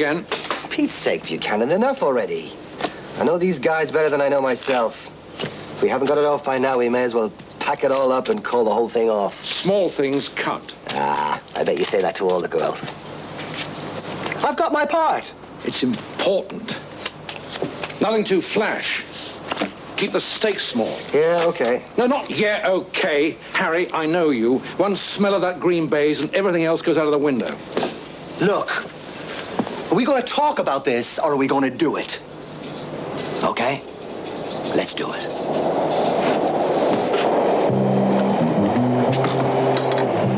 again. Pete's sake, Buchanan, enough already. I know these guys better than I know myself. If we haven't got it off by now, we may as well pack it all up and call the whole thing off. Small things count. Ah, I bet you say that to all the girls. I've got my part. It's important. Nothing too flash. Keep the stakes small. Yeah, okay. No, not yeah, okay. Harry, I know you. One smell of that green baize and everything else goes out of the window. Look, are we going to talk about this or are we going to do it? Okay? Let's do it.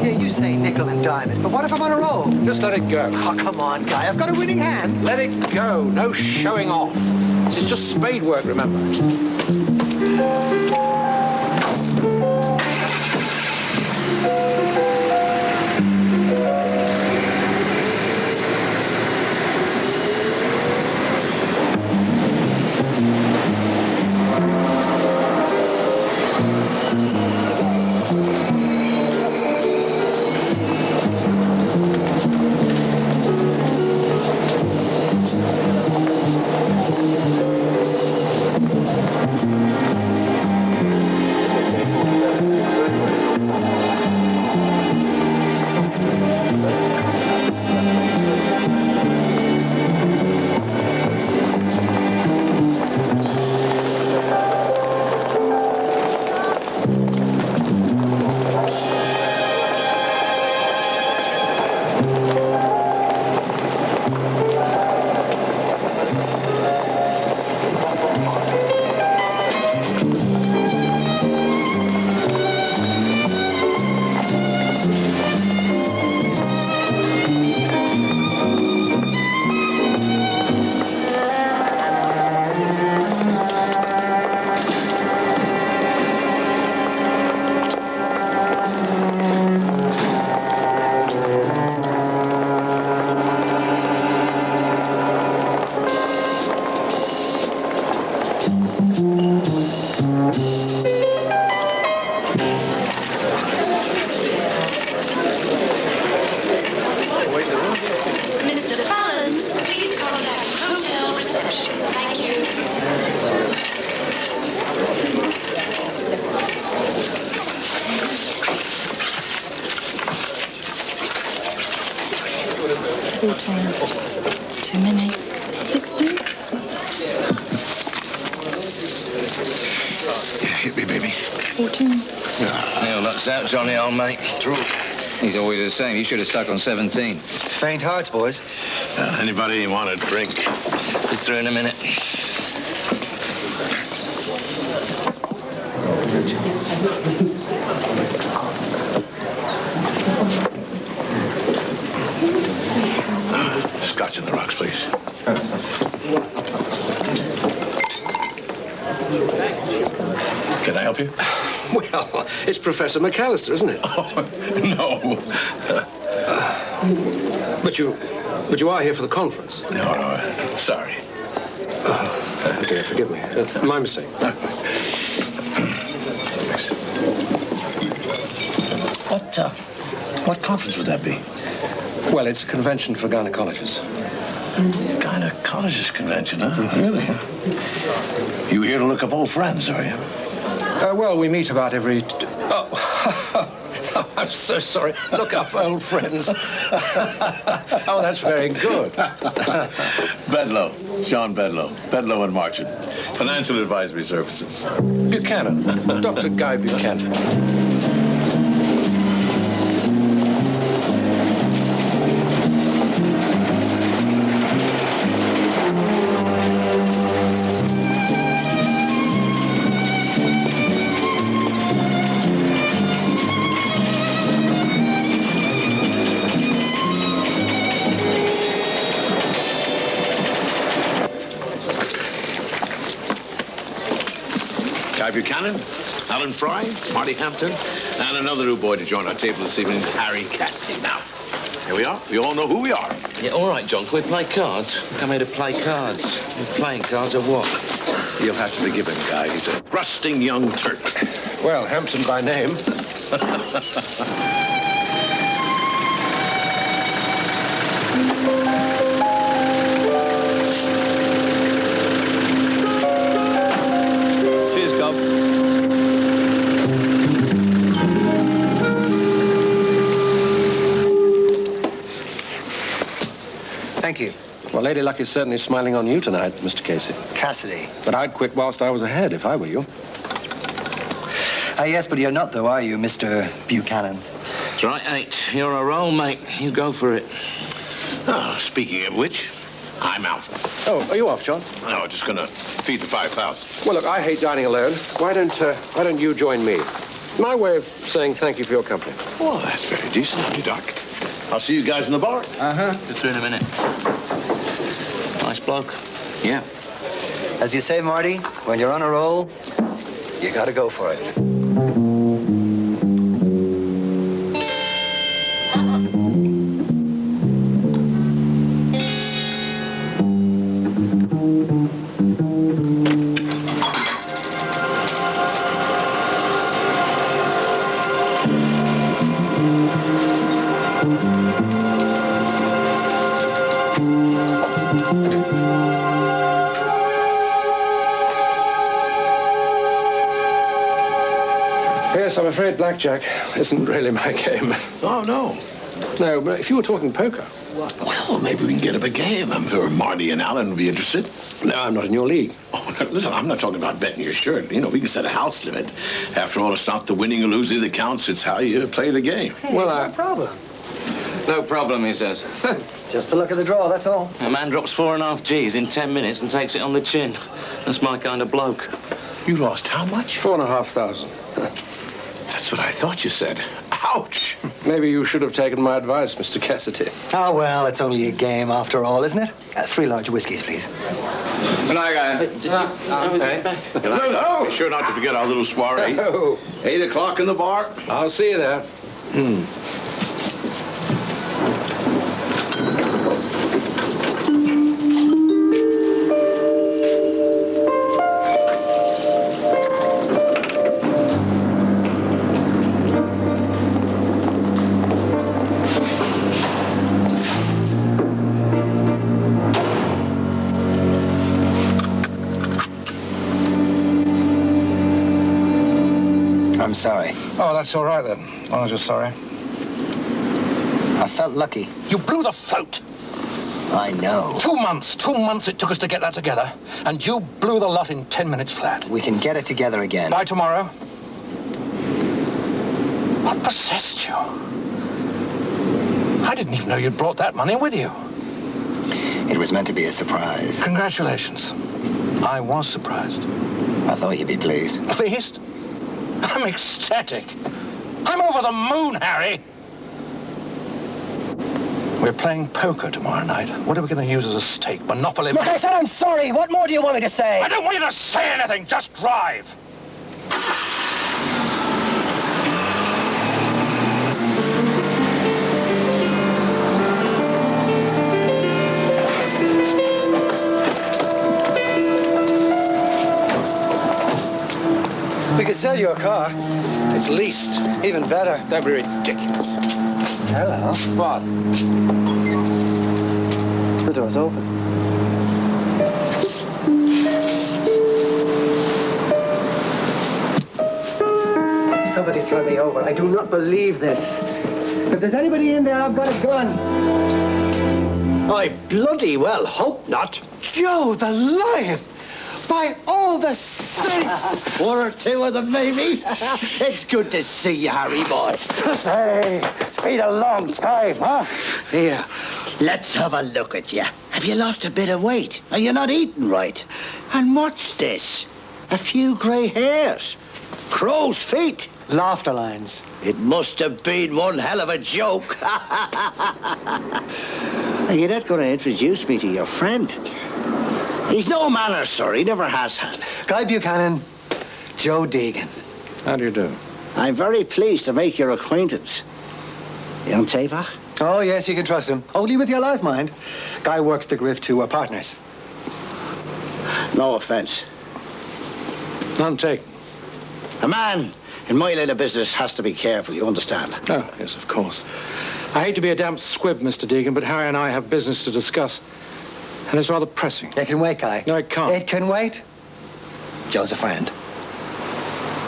Yeah, you say nickel and dime it, but what if I'm on a roll? Just let it go. Oh, come on, Guy. I've got a winning hand. Let it go. No showing off. This is just spade work, remember. Too many. 16? Hit me, baby. 14. Neil looks out, Johnny, old mate. True. He's always the same. You should have stuck on 17. Faint hearts, boys. Anybody want a drink? Be through in a minute. Scotch in the rocks, please. Can I help you? Well, it's Professor McAllister, isn't it? Oh, no. But you are here for the conference. No, sorry. Okay, forgive me. My mistake. What conference would that be? Well, it's a convention for gynecologists. Gynecologist convention, huh? Really? You here to look up old friends, are you? Well, we meet about every... Oh, I'm so sorry. Look up old friends. Oh, that's very good. Bedlow. John Bedlow. Bedlow and Marchand. Financial Advisory Services. Buchanan. Dr. Guy Buchanan. Guy Buchanan, Alan Fry, Marty Hampton, and another new boy to join our table this evening, Harry Cassidy. Now, here we are. We all know who we are. Yeah, all right, John. Can we play cards? We come here to play cards. We're playing cards or what? You'll have to forgive him, Guy. He's a rusting young Turk. Well, Hampton by name. Lady Luck is certainly smiling on you tonight, Mr. Casey. Cassidy. But I'd quit whilst I was ahead if I were you. Yes, but you're not, though, are you, Mr. Buchanan? That's right, H. You're a roll, mate. You go for it. Oh, speaking of which, I'm out. Oh, are you off, John? No, just gonna feed the 5,000. Well, look, I hate dining alone. Why don't you join me? My way of saying thank you for your company. Well, that's very decent of you, Doc. I'll see you guys in the bar. Get through in a minute. Nice bloke. Yeah. As you say, Marty, when you're on a roll, you gotta go for it. Yes, I'm afraid blackjack isn't really my game. Oh, no. No, but if you were talking poker... Well, maybe we can get up a game. I'm sure Marty and Alan would be interested. No, I'm not in your league. Oh, no, listen, I'm not talking about betting your shirt. You know, we can set a house limit. After all, it's not the winning or losing that counts. It's how you play the game. Hey, Well, no problem. No problem, he says. Just the luck of the draw, that's all. A man drops 4.5 G's in 10 minutes and takes it on the chin. That's my kind of bloke. You lost how much? 4,500. That's what I thought you said. Ouch! Maybe you should have taken my advice, Mr. Cassidy. Oh, well, it's only a game after all, isn't it? 3 large whiskeys, please. Good night, guy. Okay. No. Be sure not to forget our little soiree. No. 8 o'clock in the bar. I'll see you there. I'm sorry. Oh, that's all right, then. As long as you're sorry. I felt lucky. You blew the float. I know. 2 months. 2 months it took us to get that together. And you blew the lot in 10 minutes flat. We can get it together again. By tomorrow. What possessed you? I didn't even know you'd brought that money with you. It was meant to be a surprise. Congratulations. I was surprised. I thought you'd be pleased. Pleased? I'm ecstatic. I'm over the moon, Harry. We're playing poker tomorrow night. What are we going to use as a stake? Monopoly? Look, I said I'm sorry. What more do you want me to say? I don't want you to say anything. Just drive. We could sell you a car. It's leased. Even better. Don't be ridiculous. Hello. What? The door's open. Somebody's turned me over. I do not believe this. If there's anybody in there, I've got a gun. I bloody well hope not. Joe, the lion! By all the saints! One or two of them, maybe. It's good to see you, Harry boy. Hey, it's been a long time, huh? Here, let's have a look at you. Have you lost a bit of weight? Are you not eating right? And what's this? A few grey hairs. Crow's feet. Laughter lines. It must have been one hell of a joke. Are you not going to introduce me to your friend? He's no manner, sir. He never has had. Guy Buchanan, Joe Deegan. How do you do? I'm very pleased to make your acquaintance. Young Tava? Oh, yes, you can trust him. Only with your life, mind. Guy works the grift too. We're partners. No offense. None taken. A man in my line of business has to be careful, you understand? Oh, yes, of course. I hate to be a damp squib, Mr. Deegan, but Harry and I have business to discuss. And it's rather pressing. It can wait, Guy. No, it can't. It can wait. Joe's a friend.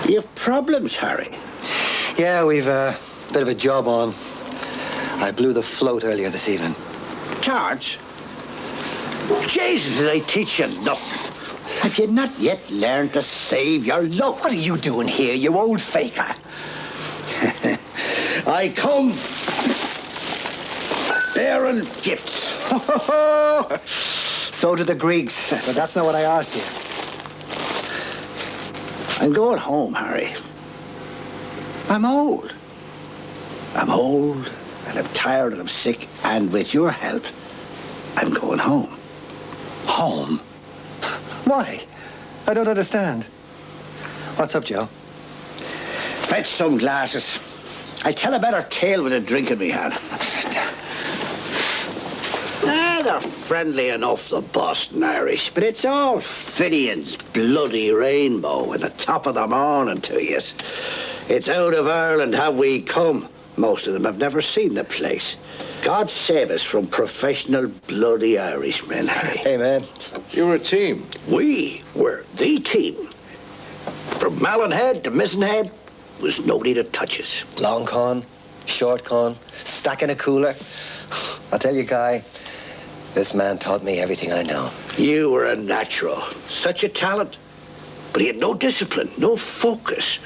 You have problems, Harry? Yeah, we've a bit of a job on. I blew the float earlier this evening. Cards? Jesus, did I teach you nothing? Have you not yet learned to save your luck? What are you doing here, you old faker? I come bearing gifts. So did the Greeks, but that's not what I asked you. I'm going home, Harry. I'm old. I'm old, and I'm tired, and I'm sick, and with your help, I'm going home. Home? Why? I don't understand. What's up, Joe? Fetch some glasses. I tell a better tale with a drink in me hand. They're friendly enough, the Boston Irish, but it's all Finian's bloody rainbow at the top of the morning to you. It's out of Ireland have we come. Most of them have never seen the place. God save us from professional bloody Irishmen, Harry. Hey, man. You were a team. We were the team. From Mallinhead to Missenhead was nobody to touch us. Long con, short con, stacking a cooler. I'll tell you, Guy, this man taught me everything I know. You were a natural. Such a talent. But he had no discipline, no focus.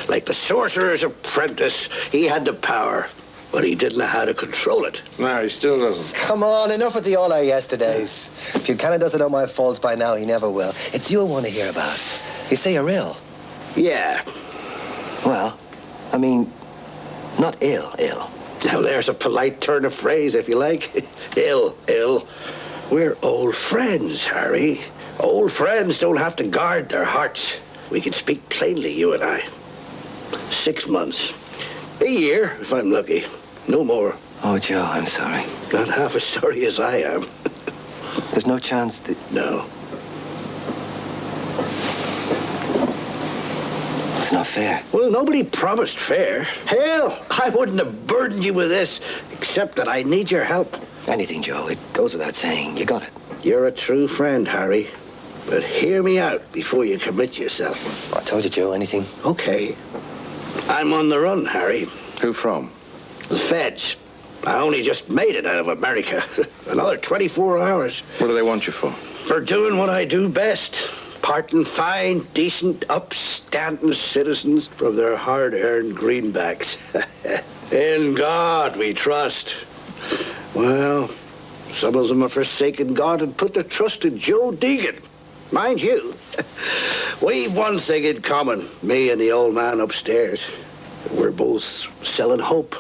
Like the sorcerer's apprentice, he had the power, but he didn't know how to control it. No, he still doesn't. Come on, enough with the all our yesterdays. If Buchanan doesn't know my faults by now, he never will. It's you I want to hear about. You say you're ill. Yeah. Well, I mean, not ill. Now there's a polite turn of phrase, if you like. Ill. We're old friends, Harry. Old friends don't have to guard their hearts. We can speak plainly, you and I. 6 months. A year, if I'm lucky. No more. Oh, Joe, I'm sorry. Not half as sorry as I am. There's no chance that... No. It's not fair. Well, nobody promised fair. Hell, I wouldn't have burdened you with this, except that I need your help. Anything, Joe. It goes without saying. You got it. You're a true friend, Harry. But hear me out before you commit yourself. I told you, Joe. Anything? Okay. I'm on the run, Harry. Who from? The feds. I only just made it out of America. Another 24 hours. What do they want you for? For doing what I do best. Parting fine, decent, upstanding citizens from their hard-earned greenbacks. In God we trust. Well, some of them have forsaken God and put their trust in Joe Deegan. Mind you, we've one thing in common, me and the old man upstairs. We're both selling hope.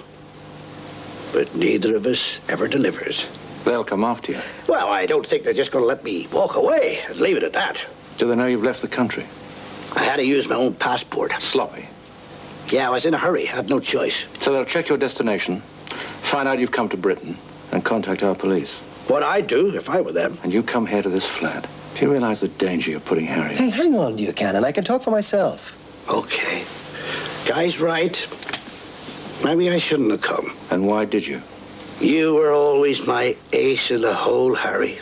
But neither of us ever delivers. They'll come after you. Well, I don't think they're just going to let me walk away and leave it at that. Do they know you've left the country? I had to use my own passport. Sloppy. Yeah, I was in a hurry. I had no choice. So they'll check your destination, find out you've come to Britain, and contact our police. What I'd do if I were them. And you come here to this flat. Do you realize the danger you're putting Harry in? Hey, hang on, Buchanan. I can talk for myself. Okay. Guy's right. Maybe I shouldn't have come. And why did you? You were always my ace in the hole, Harry.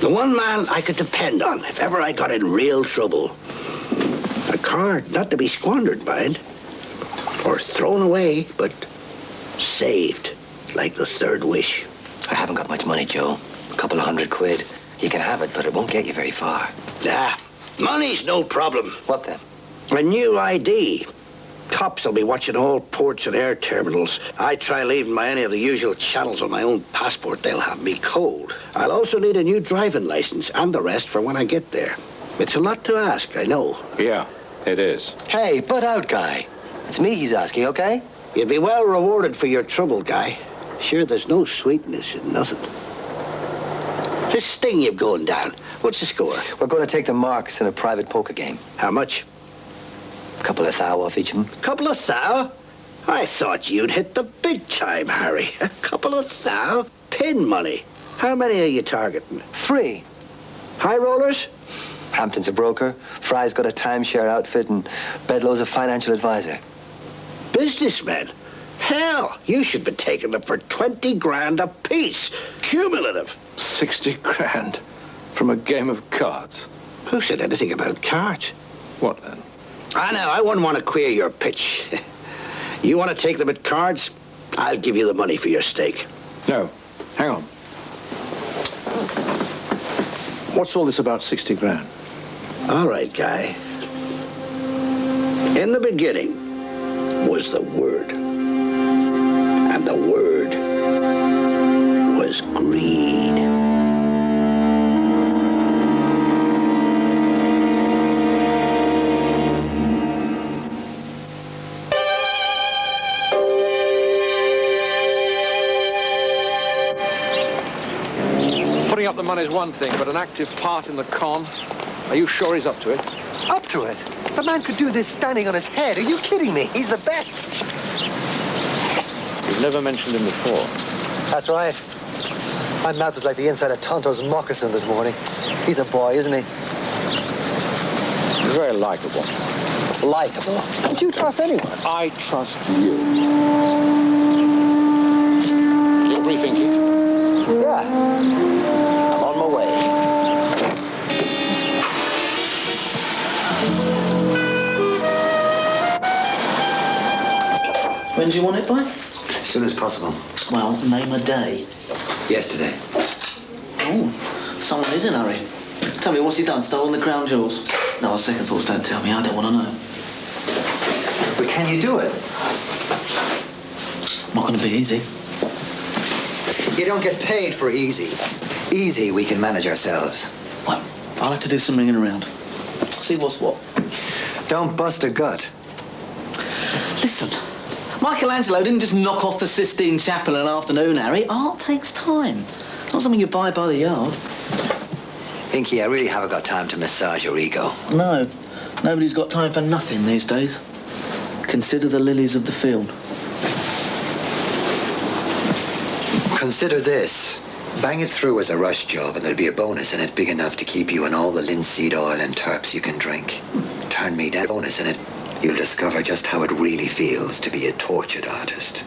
The one man I could depend on if ever I got in real trouble. A card not to be squandered, mind. Or thrown away, but saved, like the third wish. I haven't got much money, Joe. A couple of £100. You can have it, but it won't get you very far. Nah, money's no problem. What then? A new ID. Cops will be watching all ports and air terminals. I try leaving by any of the usual channels on my own passport, they'll have me cold. I'll also need a new driving license and the rest for when I get there. It's a lot to ask, I know. Yeah, it is. Hey, butt out, Guy. It's me he's asking, okay? You'd be well rewarded for your trouble, Guy. Sure, there's no sweetness in nothing. This sting you've going down, what's the score? We're going to take the marks in a private poker game. How much? A couple of thou off each of them. Couple of thou? I thought you'd hit the big time, Harry. A couple of thou? Pin money. How many are you targeting? 3. High rollers? Hampton's a broker. Fry's got a timeshare outfit, and Bedlow's a financial advisor. Businessmen? Hell, you should be taking them for 20 grand apiece. Cumulative. 60 grand from a game of cards. Who said anything about cards? What then? I know, I wouldn't want to queer your pitch. You want to take them at cards? I'll give you the money for your stake. No, hang on. What's all this about 60 grand? All right, Guy. In the beginning was the Word. And the Word was greed. Putting up the money is one thing, but an active part in the con? Are you sure he's up to it? Up to it? The man could do this standing on his head. Are you kidding me? He's the best. You've never mentioned him before. That's right. My mouth was like the inside of Tonto's moccasin this morning. He's a boy, isn't he? He's very likable. Likeable. Don't you trust anyone? I trust you. You're briefing, Keith? Yeah. I'm on my way. When do you want it by? As soon as possible. Well, name a day. Yesterday. Oh, someone is in a hurry. Tell me, what's he done? Stolen the crown jewels? No, second thoughts don't tell me. I don't want to know. But can you do it? Not going to be easy. You don't get paid for easy. Easy, we can manage ourselves. Well, I'll have to do some ringing around. See what's what. Don't bust a gut. Listen, Michelangelo didn't just knock off the Sistine Chapel in an afternoon, Harry. Art takes time. It's not something you buy by the yard. Inky, I really haven't got time to massage your ego. No, nobody's got time for nothing these days. Consider the lilies of the field. Consider this. Bang it through as a rush job and there'll be a bonus in it big enough to keep you on all the linseed oil and terps you can drink. Turn me down. Bonus in it. You'll discover just how it really feels to be a tortured artist.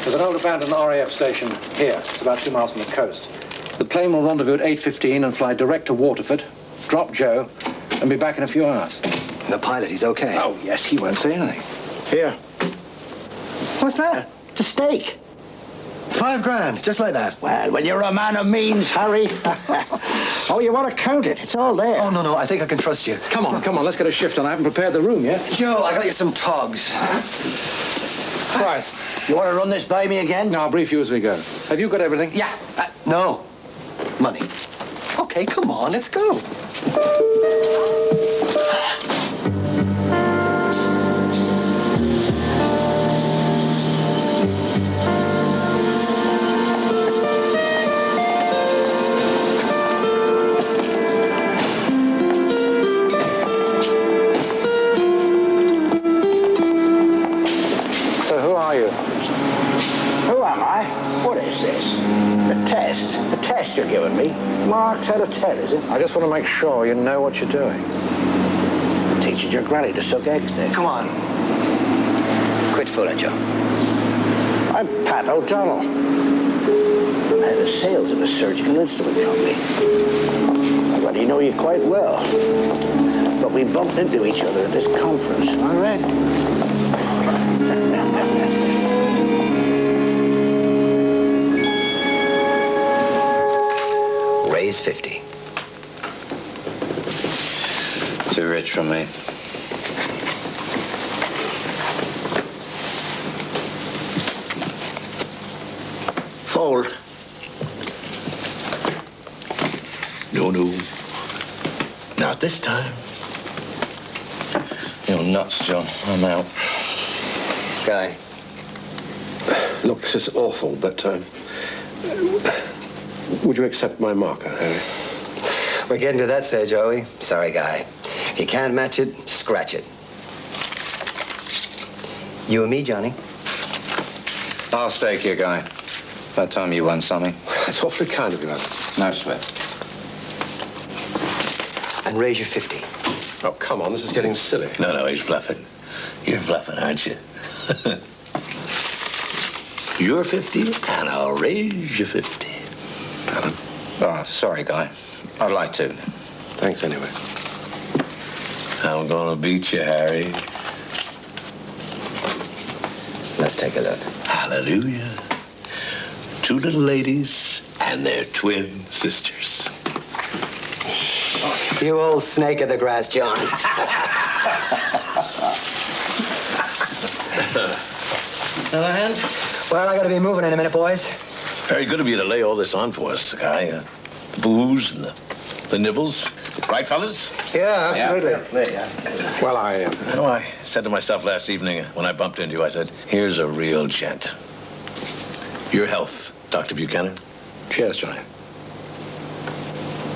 There's an old abandoned RAF station here. It's about 2 miles from the coast. The plane will rendezvous at 8:15 and fly direct to Waterford, drop Joe, and be back in a few hours. The pilot, he's okay. Oh, yes, he won't say anything. Here. What's that? It's a steak. $5,000, just like that. Well, when you're a man of means, Harry. Oh, you want to count it? It's all there. Oh, no, I think I can trust you. Come on, let's get a shift on. I haven't prepared the room yet. Joe, I got you some togs. Right. You want to run this by me again? No, I'll brief you as we go. Have you got everything? Yeah. No. Money. Okay, come on, let's go. So who are you? Who am I? What is this? A test? A test you're giving me? Marked out of 10, is it? I just want to make sure you know what you're doing. Teaching your granny to suck eggs, Nick. Come on. Quit fooling, Joe. I'm Pat O'Donnell. I'm head of sales of a surgical instrument company. I already know you quite well. But we bumped into each other at this conference, all right? Raise 50. Too rich for me. Fold. No. Not this time. You're nuts, John. I'm out. Guy. Look, this is awful, but would you accept my marker, Harry? We're getting to that stage, are we? Sorry, Guy. If you can't match it, scratch it. You and me, Johnny. I'll stake you, Guy. About time you won something. That's awfully kind of you, Alan. No sweat. And raise your 50. Oh, come on, this is getting silly. No, he's bluffing. You're bluffing, aren't you? You're 50, and I'll raise you 50. Alan, Oh, sorry, Guy. I'd like to. Thanks anyway. I'm gonna beat you, Harry. Let's take a look. Hallelujah. Two little ladies and their twin sisters. You old snake of the grass, John. Another hand? Well, I gotta be moving in a minute, boys. Very good of you to lay all this on for us, Guy. The booze and the nibbles. Right, fellas? Yeah, absolutely. Well, You know, I said to myself last evening when I bumped into you, I said, here's a real gent. Your health, Dr. Buchanan. Cheers, Johnny.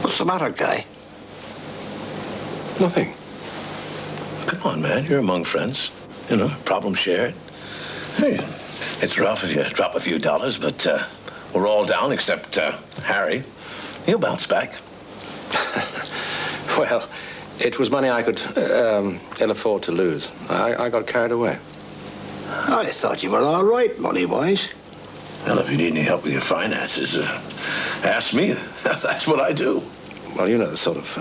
What's the matter, Guy? Nothing. Come on, man. You're among friends. You know, problem shared. Hey, it's rough if you drop a few dollars, but we're all down except Harry. He'll bounce back. Well, it was money I could ill afford to lose. I got carried away. I thought you were all right, money-wise. Well, if you need any help with your finances, ask me. That's what I do. Well, you know the sort of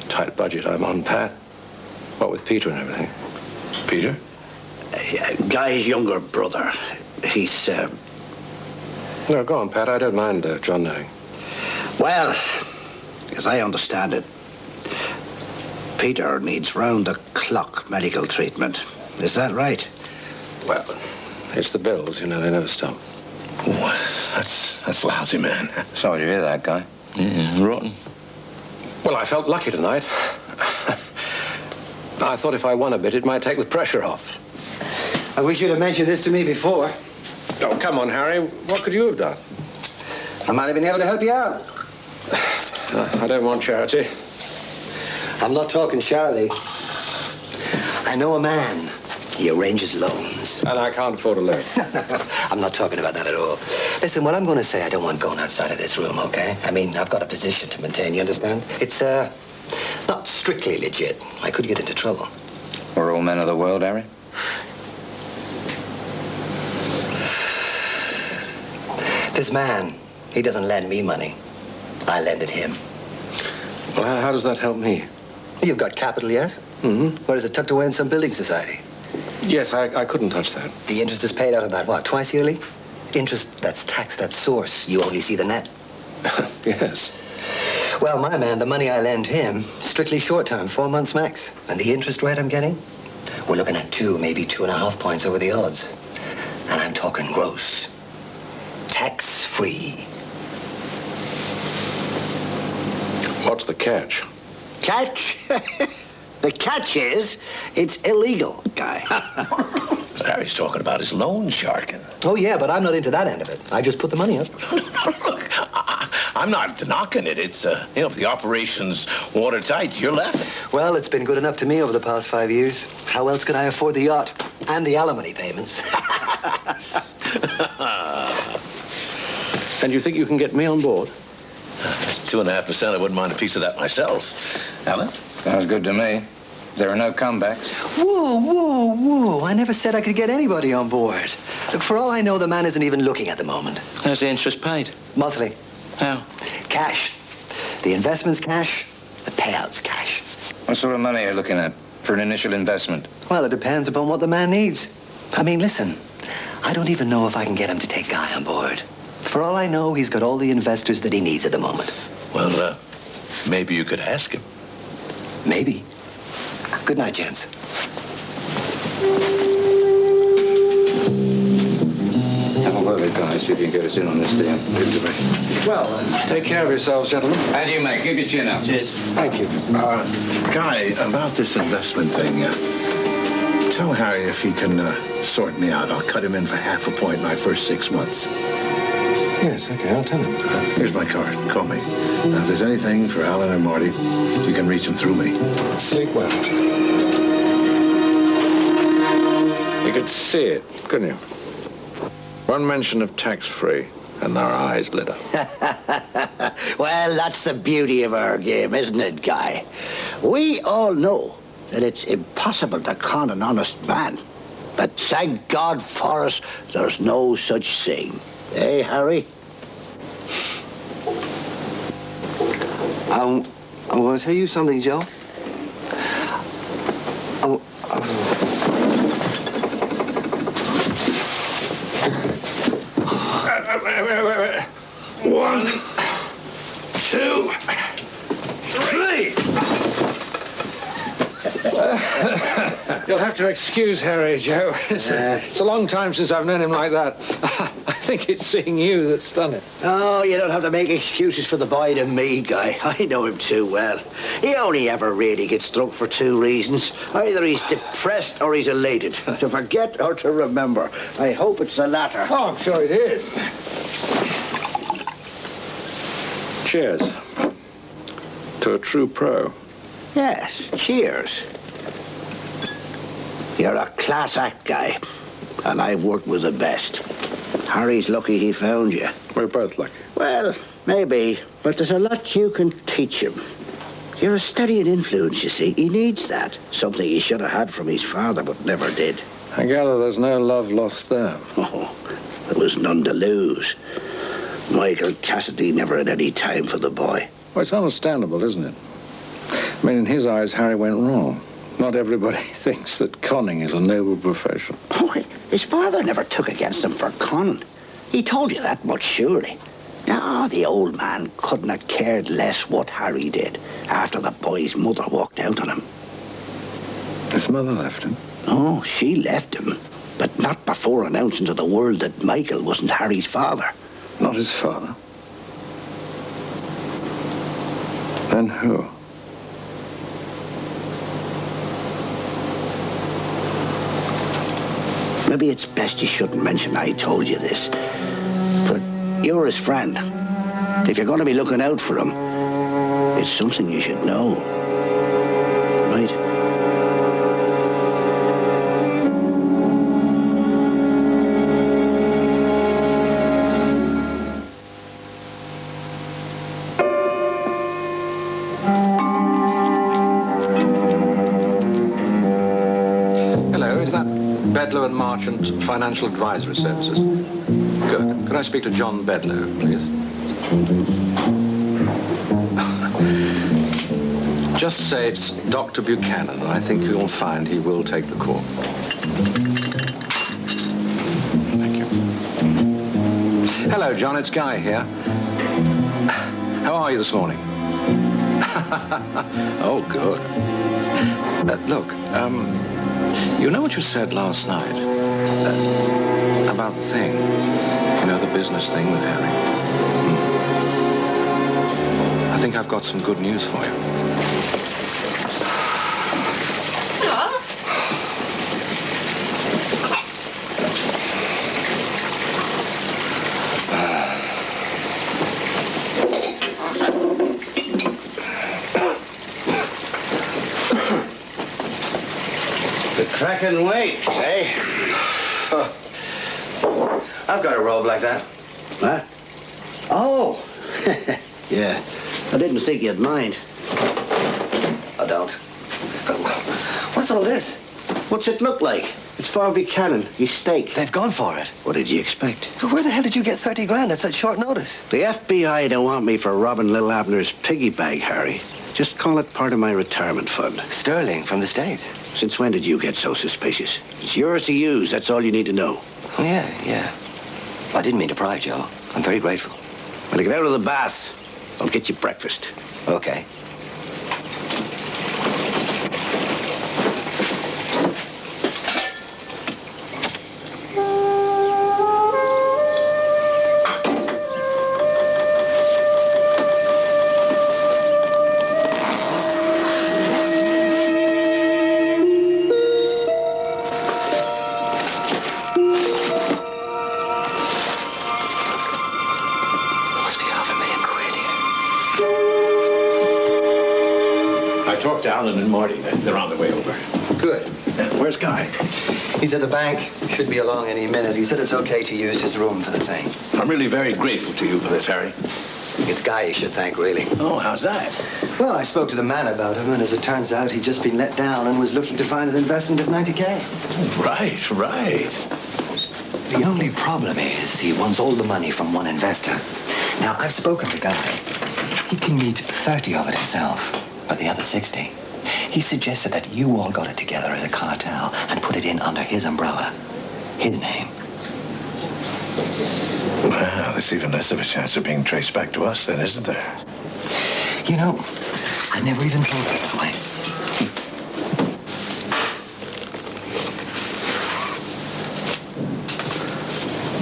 tight budget I'm on, Pat. What with Peter and everything. Peter? Guy's younger brother. He's, No, go on, Pat. I don't mind John knowing. well, as I understand it, Peter needs round-the-clock medical treatment. Is that right? Well, it's the bills, you know, they never stop. Oh, that's lousy, man. Sorry to hear that, Guy. Yeah, rotten. Well, I felt lucky tonight. I thought if I won a bit, it might take the pressure off. I wish you'd have mentioned this to me before. Oh, come on, Harry. What could you have done? I might have been able to help you out. I don't want charity. I'm not talking Charlie. I know a man. He arranges loans. And I can't afford a loan. I'm not talking about that at all. Listen, what I'm going to say, I don't want going outside of this room, okay? I mean, I've got a position to maintain, you understand? It's, not strictly legit. I could get into trouble. We're all men of the world, Harry. This man, he doesn't lend me money. I lend it him. Well, how does that help me? You've got capital, yes? Mm-hmm. What is it, tucked away in some building society? Yes, I couldn't touch that. The interest is paid out on that, what, twice yearly? Interest that's taxed at source. You only see the net. Yes. Well, my man, the money I lend him, strictly short term, 4 months max. And the interest rate I'm getting? We're looking at 2, maybe 2.5 points over the odds. And I'm talking gross. Tax-free. What's the catch? Catch? The catch is, it's illegal, Guy. Harry's talking about his loan sharking. Oh, yeah, but I'm not into that end of it. I just put the money up. Look, I'm not knocking it. It's, if the operation's watertight, you're left. Well, it's been good enough to me over the past 5 years. How else could I afford the yacht and the alimony payments? And you think you can get me on board? 2.5%, I wouldn't mind a piece of that myself. Alan? Sounds good to me. There are no comebacks. Whoa. I never said I could get anybody on board. Look, for all I know, the man isn't even looking at the moment. How's the interest paid? Monthly. How? Cash. The investment's cash. The payout's cash. What sort of money are you looking at for an initial investment? Well, it depends upon what the man needs. I mean, listen, I don't even know if I can get him to take Guy on board. For all I know, he's got all the investors that he needs at the moment. Well, maybe you could ask him. Maybe. Good night, gents. Have a word with Guy, see if you can get us in on this deal. Well, take care of yourselves, gentlemen. How do you make? Keep your chin up. Cheers. Thank you. Guy, about this investment thing, tell Harry if he can sort me out. I'll cut him in for half a point my first 6 months. Yes, okay, I'll tell him. Here's my card. Call me. Now, if there's anything for Alan or Marty, you can reach them through me. Sleep well. You could see it, couldn't you? One mention of tax-free, and our eyes lit up. Well, that's the beauty of our game, isn't it, Guy? We all know that it's impossible to con an honest man. But thank God for us, there's no such thing. Eh, Harry? I'm going to tell you something, Joe. One, two, three. You'll have to excuse Harry, Joe. It's a long time since I've known him like that. I think it's seeing you that's done it. Oh, you don't have to make excuses for the boy to me, Guy. I know him too well. He only ever really gets drunk for two reasons. Either he's depressed or he's elated. To forget or to remember. I hope it's the latter. Oh, I'm sure it is. Cheers. To a true pro. Yes, cheers. You're a class act, Guy. And I've worked with the best. Harry's lucky he found you. We're both lucky. Well, maybe. But there's a lot you can teach him. You're a steadying influence, you see. He needs that. Something he should have had from his father, but never did. I gather there's no love lost there. Oh, there was none to lose. Michael Cassidy never had any time for the boy. Well, it's understandable, isn't it? I mean, in his eyes, Harry went wrong. Not everybody thinks that conning is a noble profession. Oh, his father never took against him for conning. He told you that much, surely. No, the old man couldn't have cared less what Harry did after the boy's mother walked out on him. His mother left him? Oh, she left him. But not before announcing to the world that Michael wasn't Harry's father. Not his father? Then who? Maybe it's best you shouldn't mention I told you this. But you're his friend. If you're going to be looking out for him, it's something you should know. Right? Bedlow and Marchant Financial Advisory Services. Good. Could I speak to John Bedlow, please? Just say it's Dr. Buchanan, and I think you'll find he will take the call. Thank you. Hello, John. It's Guy here. How are you this morning? Oh, good. Look, you know what you said last night? About the thing. You know, the business thing with Harry. I think I've got some good news for you. Cracking wakes, eh? I've got a robe like that. What? Oh! Yeah. I didn't think you'd mind. I don't. What's all this? What's it look like? It's for Buchanan, his stake. They've gone for it. What did you expect? But where the hell did you get 30 grand at such short notice? The FBI don't want me for robbing little Abner's piggy bank, Harry. Just call it part of my retirement fund. Sterling from the States. Since when did you get so suspicious? It's yours to use. That's all you need to know. Oh, yeah. I didn't mean to pry, Joe. I'm very grateful. When I get out of the bath, I'll get you breakfast. Okay. Alan and Marty, they're on the way over. Good. Where's Guy? He's at the bank. Should be along any minute. He said it's okay to use his room for the thing. I'm really very grateful to you for this, Harry. It's Guy you should thank, really. Oh, how's that? Well, I spoke to the man about him, and as it turns out, he'd just been let down and was looking to find an investment of 90K. Right. The only problem is he wants all the money from one investor. Now, I've spoken to Guy. He can meet 30 of it himself, but the other 60. He suggested that you all got it together as a cartel and put it in under his umbrella. His name. Well, there's even less of a chance of being traced back to us then, isn't there? You know, I never even thought that way.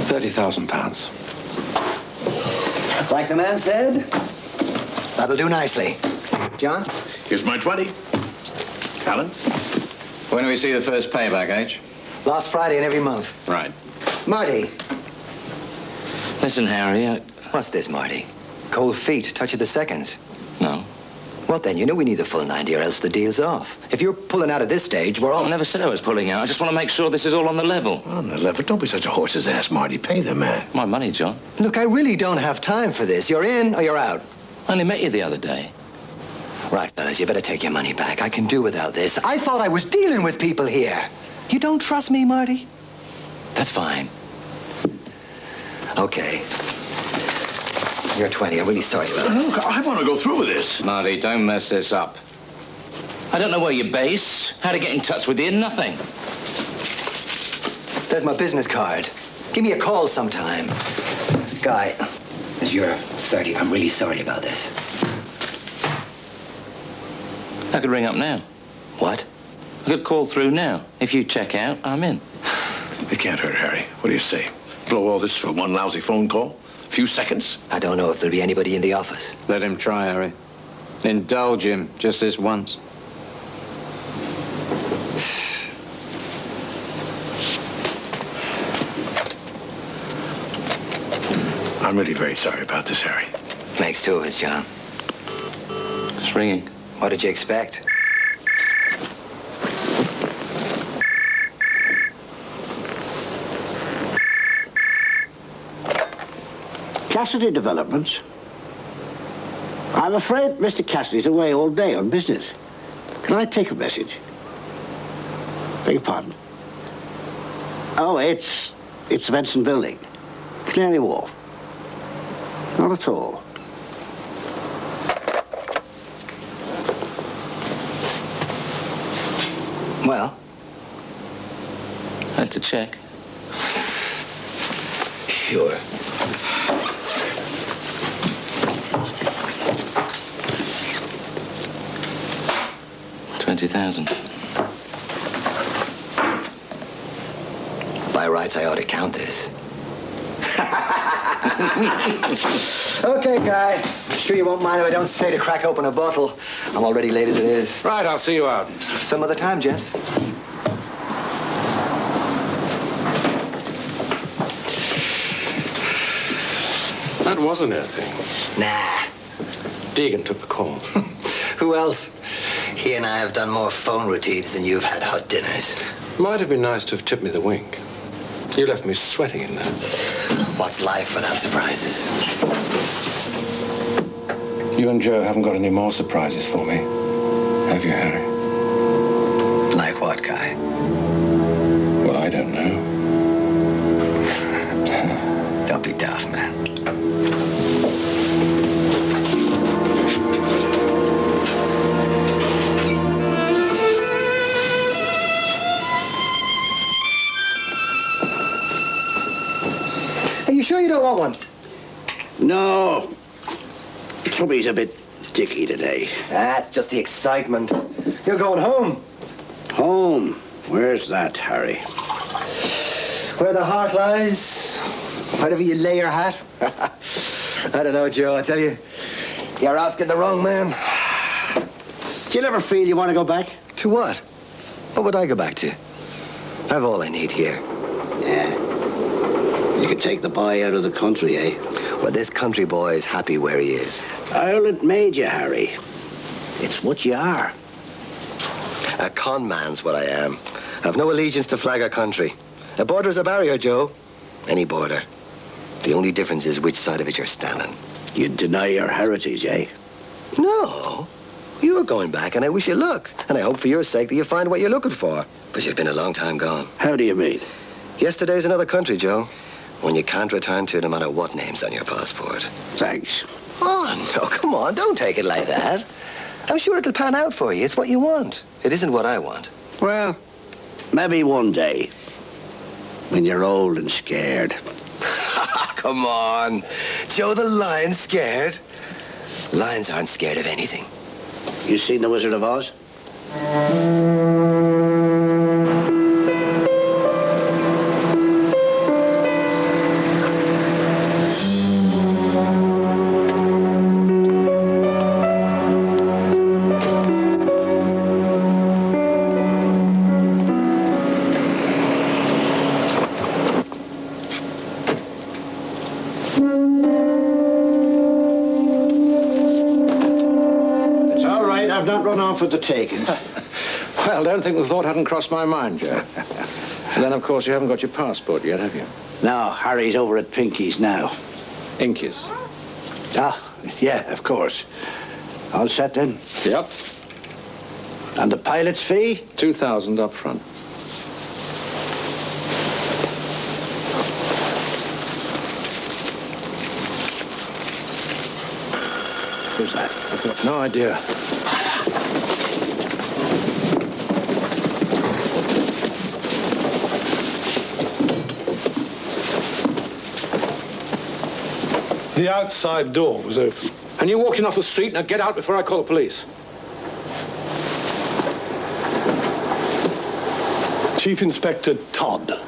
£30,000. Like the man said, that'll do nicely. John? Here's my 20. Alan? When do we see the first payback, H? Last Friday in every month. Right. Marty. Listen, Harry, What's this, Marty? Cold feet, touch of the seconds. No. Well, then, you know we need the full 90 or else the deal's off. If you're pulling out at this stage, we're all... I never said I was pulling out. I just want to make sure this is all on the level. On the level? Don't be such a horse's ass, Marty. Pay the man. My money, John. Look, I really don't have time for this. You're in or you're out. I only met you the other day. Right, fellas, you better take your money back. I can do without this. I thought I was dealing with people here. You don't trust me, Marty? That's fine. Okay. You're 20. I'm really sorry about this. Look, I want to go through with this. Marty, don't mess this up. I don't know where you're based, how to get in touch with you, nothing. There's my business card. Give me a call sometime. Guy, as you're 30, I'm really sorry about this. I could ring up now. What? I could call through now. If you check out, I'm in. It can't hurt, Harry. What do you say? Blow all this for one lousy phone call? A few seconds? I don't know if there'll be anybody in the office. Let him try, Harry. Indulge him just this once. I'm really very sorry about this, Harry. Makes two of us, John. It's ringing. What did you expect? Cassidy Developments. I'm afraid Mr. Cassidy's away all day on business. Can I take a message? Beg your pardon? Oh, it's the Benson Building. Canary Wharf. Not at all. Well? I had to check. Sure. $20,000. By rights, I ought to count this. Okay, Guy. I'm sure you won't mind if I don't stay to crack open a bottle. I'm already late as it is. Right, I'll see you out. Some other time, gents. That wasn't anything. Nah. Deegan took the call. Who else? He and I have done more phone routines than you've had hot dinners. Might have been nice to have tipped me the wink. You left me sweating in there. What's life without surprises? You and Joe haven't got any more surprises for me, have you, Harry? Like what, Guy? Well, I don't know. Don't be daft, man. Are you sure you don't want one? No. Tubby's a bit dicky today. That's just the excitement. You're going home. Home? Where's that, Harry? Where the heart lies, wherever you lay your hat. I don't know, Joe. I tell you, you're asking the wrong man. Do you never feel you want to go back? To what? What would I go back to? I've all I need here. Yeah. You could take the boy out of the country, eh? Well, this country boy is happy where he is. Ireland made you, Harry. It's what you are. A con man's what I am. I've no allegiance to flag or country. A border's a barrier, Joe. Any border. The only difference is which side of it you're standing. You'd deny your heritage, eh? No. You're going back, and I wish you luck. And I hope for your sake that you find what you're looking for. But you've been a long time gone. How do you mean? Yesterday's another country, Joe. When you can't return to no matter what name's on your passport. Thanks. Oh, no, come on. Don't take it like that. I'm sure it'll pan out for you. It's what you want. It isn't what I want. Well, maybe one day, when you're old and scared. Come on. Joe the lion's scared. Lions aren't scared of anything. You seen The Wizard of Oz? I've not run off with the taking. Well, don't think the thought hadn't crossed my mind, Joe. And then, of course, you haven't got your passport yet, have you? No, Harry's over at Pinky's now. Inky's? Ah, yeah, of course. All set then? Yep. And the pilot's fee? 2,000 up front. Who's that? I've got no idea. The outside door was open. And you walked in off the street. Now get out before I call the police. Chief Inspector Todd,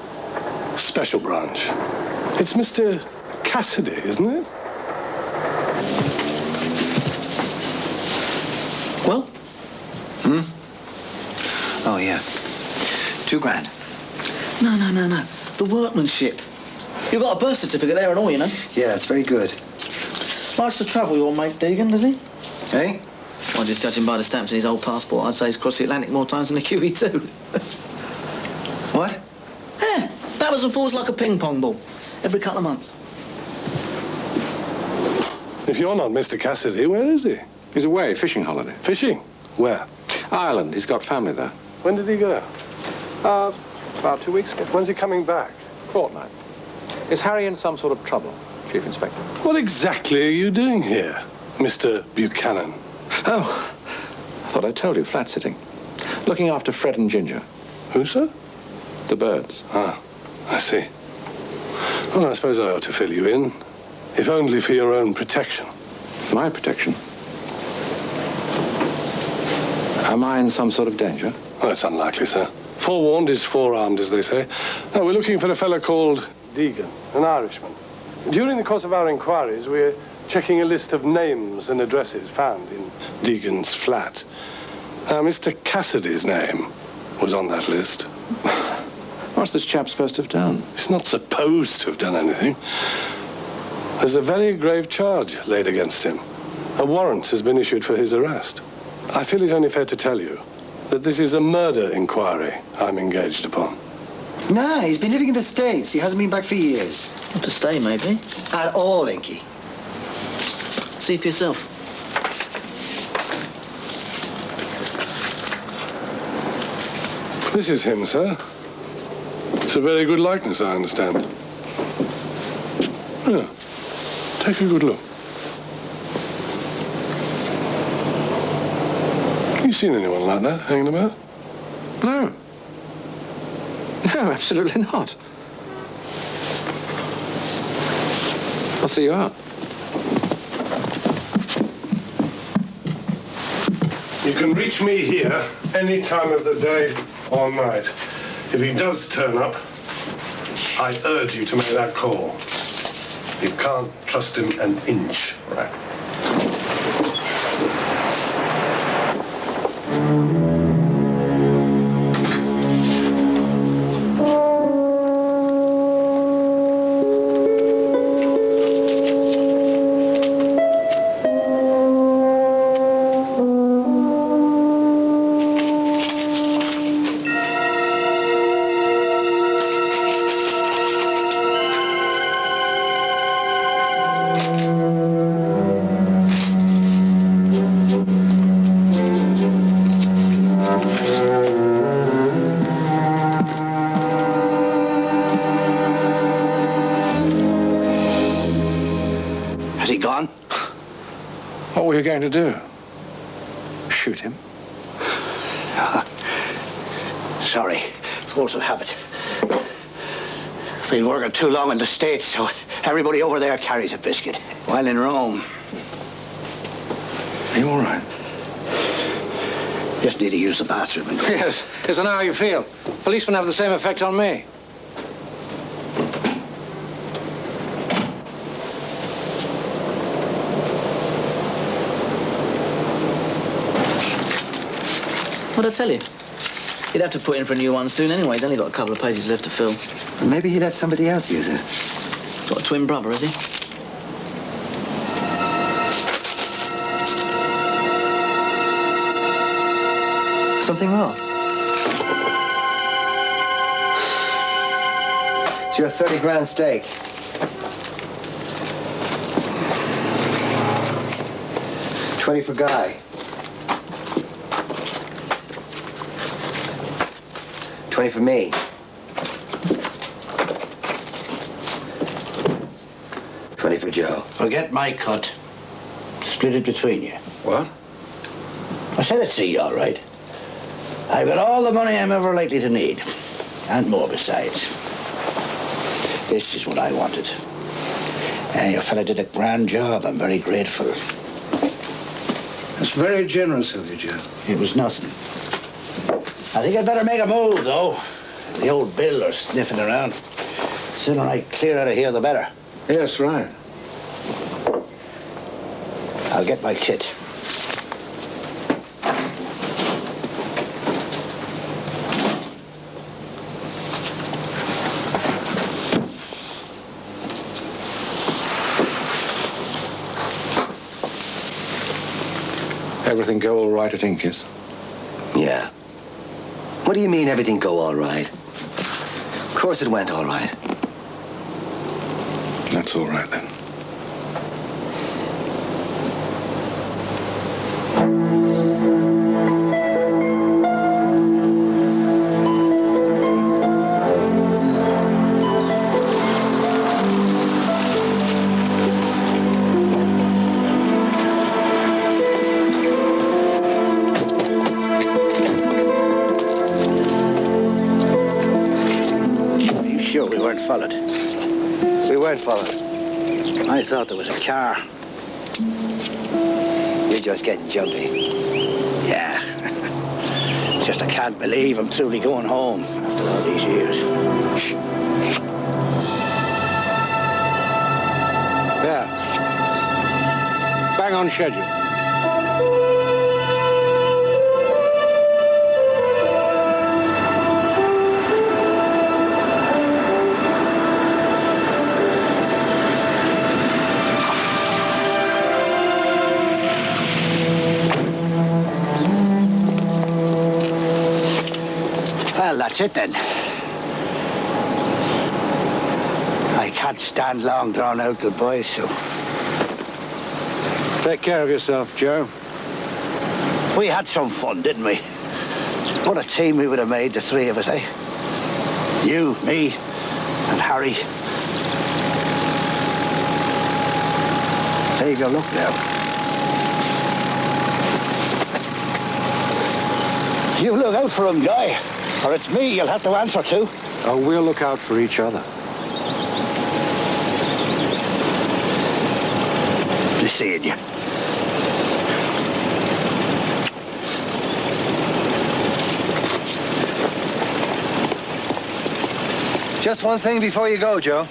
Special Branch. It's Mr. Cassidy, isn't it? Well? Oh, yeah. $2,000. No. The workmanship. You've got a birth certificate there and all, you know. Yeah, it's very good. Likes to travel, your mate Deegan, does he? Hey? Well, just judging by the stamps in his old passport, I'd say he's crossed the Atlantic more times than the QE2. What? Yeah, backwards and forwards like a ping-pong ball. Every couple of months. If you're not Mr. Cassidy, where is he? He's away, fishing holiday. Fishing? Where? Ireland. He's got family there. When did he go? About 2 weeks ago. When's he coming back? Fortnight. Is Harry in some sort of trouble, Chief Inspector? What exactly are you doing here, Mr. Buchanan? Oh, I thought I told you, flat sitting. Looking after Fred and Ginger. Who, sir? The birds. Ah, I see. Well, I suppose I ought to fill you in, if only for your own protection. My protection? Am I in some sort of danger? Oh, it's unlikely, sir. Forewarned is forearmed, as they say. No, we're looking for a fellow called Deegan, an Irishman. During the course of our inquiries, we're checking a list of names and addresses found in Deegan's flat. Mr. Cassidy's name was on that list. What's this chap supposed to have done? He's not supposed to have done anything. There's a very grave charge laid against him. A warrant has been issued for his arrest. I feel it's only fair to tell you that this is a murder inquiry I'm engaged upon. Nah, he's been living in the States. He hasn't been back for years. To stay, maybe. At all, Inky. See for yourself. This is him, sir. It's a very good likeness, I understand. Yeah. Take a good look. You seen anyone like that hanging about? No. No, absolutely not. I'll see you out. You can reach me here any time of the day or night. If he does turn up, I urge you to make that call. You can't trust him an inch. Right. are you going to do? Shoot him? Sorry. Force of habit. Been working too long in the States, so everybody over there carries a biscuit. While in Rome. Are you all right? Just need to use the bathroom and go. Yes. Yes, I know how you feel. Policemen have the same effect on me. What'd I tell you? He'd have to put in for a new one soon anyway. He's only got a couple of pages left to fill. Well, maybe he'd let somebody else use it. Got a twin brother, has he? Something wrong? It's your 30 grand stake. $20 for Guy. $20 for me. $20 for Joe. Forget my cut. Split it between you. What? I said it to you, all right. I've got all the money I'm ever likely to need. And more besides. This is what I wanted. Your fella did a grand job. I'm very grateful. That's very generous of you, Joe. It was nothing. I think I'd better make a move, though. The old Bill are sniffing around. The sooner I clear out of here, the better. Yes, right. I'll get my kit. Everything go all right at Inky's? Yeah. What do you mean everything go all right? Of course it went all right. That's all right, then. Followed. We weren't followed. I thought there was a car. You're just getting jumpy. Yeah. Just I can't believe I'm truly going home after all these years. There. Bang on schedule. Well, that's it then. I can't stand long drawn out goodbyes, so. Take care of yourself, Joe. We had some fun, didn't we? What a team we would have made, the three of us, eh? You, me, and Harry. Save your luck now. You look out for him, Guy. Or it's me you'll have to answer to. Oh, we'll look out for each other. Be seeing you. Just one thing before you go, Joe.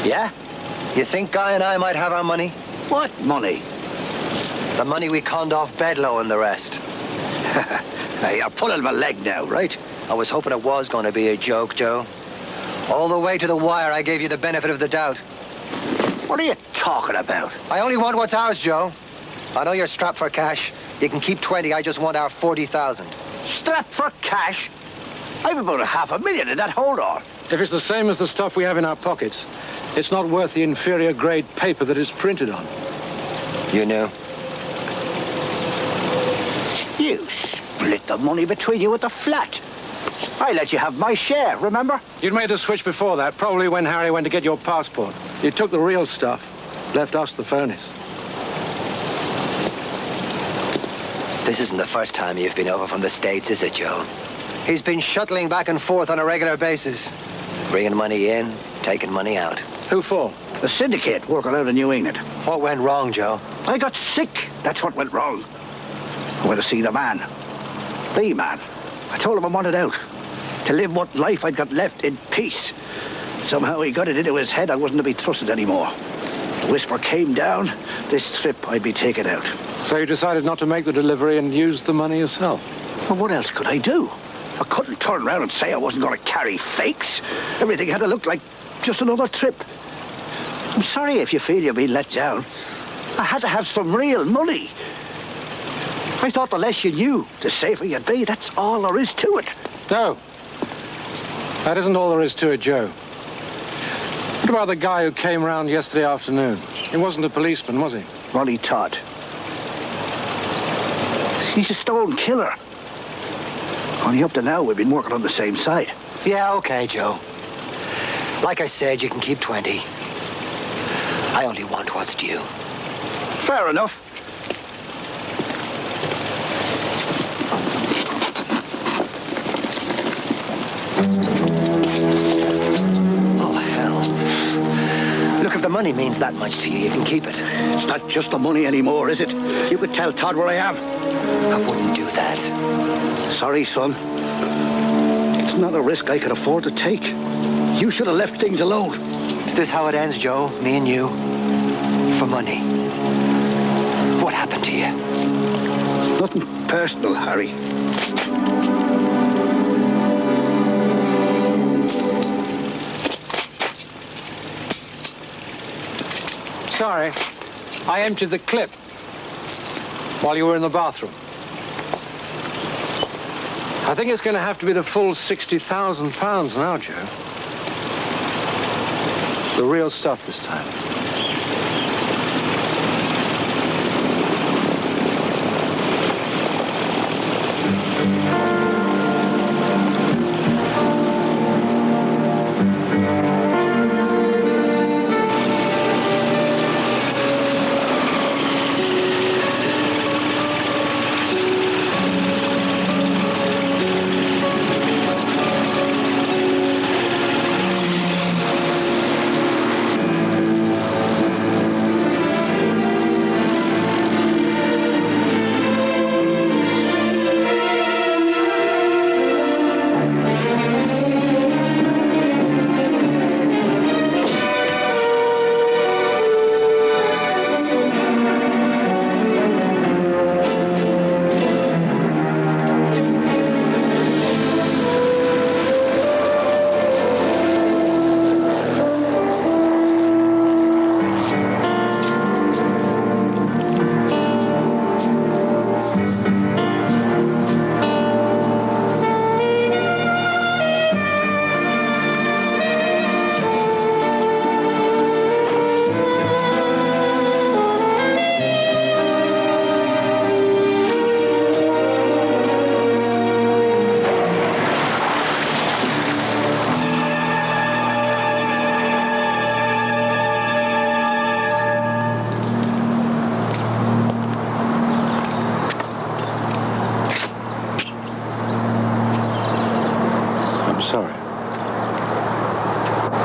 Yeah? You think Guy and I might have our money? What money? The money we conned off Bedlow and the rest. Hey, you're pulling my leg now, right? I was hoping it was going to be a joke, Joe. All the way to the wire, I gave you the benefit of the doubt. What are you talking about? I only want what's ours, Joe. I know you're strapped for cash. You can keep 20. I just want our 40,000. Strapped for cash? I've about $500,000 in that hold-on. If it's the same as the stuff we have in our pockets, it's not worth the inferior grade paper that it's printed on. You knew? You split the money between you at the flat. I let you have my share, remember? You'd made the switch before that, probably when Harry went to get your passport. You took the real stuff. Left us the phonies. This isn't the first time you've been over from the States, is it, Joe? He's been shuttling back and forth on a regular basis. Bringing money in, taking money out. Who for? The syndicate working out in New England. What went wrong, Joe? I got sick. That's what went wrong. I went to see the man. The man. I told him I wanted out. To live what life I'd got left in peace. Somehow he got it into his head I wasn't to be trusted anymore. The whisper came down. This trip I'd be taken out. So you decided not to make the delivery and use the money yourself? Well, what else could I do? I couldn't turn around and say I wasn't going to carry fakes. Everything had to look like just another trip. I'm sorry if you feel you've been let down. I had to have some real money. I thought the less you knew, the safer you'd be. That's all there is to it. No. That isn't all there is to it, Joe. What about the guy who came round yesterday afternoon? He wasn't a policeman, was he? Ronnie Todd. He's a stone killer. Only up to now, we've been working on the same side. Yeah, okay, Joe. Like I said, you can keep 20. I only want what's due. Fair enough. Oh, hell. Look, if the money means that much to you, you can keep it. It's not just the money anymore, is it? You could tell Todd where I am. I wouldn't do that. Sorry, son. It's not a risk I could afford to take. You should have left things alone. Is this how it ends, Joe? Me and you? For money? What happened to you? Nothing personal, Harry. Sorry. I emptied the clip while you were in the bathroom. I think it's going to have to be the full £60,000 now, Joe. The real stuff this time.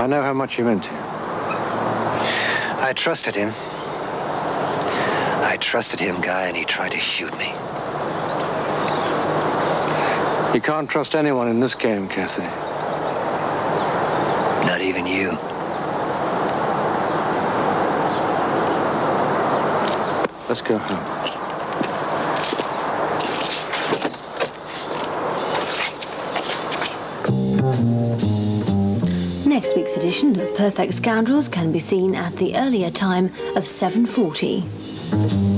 I know how much you meant to you. I trusted him. I trusted him, Guy, and he tried to shoot me. You can't trust anyone in this game, Cassidy. Not even you. Let's go home. Next week's edition of Perfect Scoundrels can be seen at the earlier time of 7:40.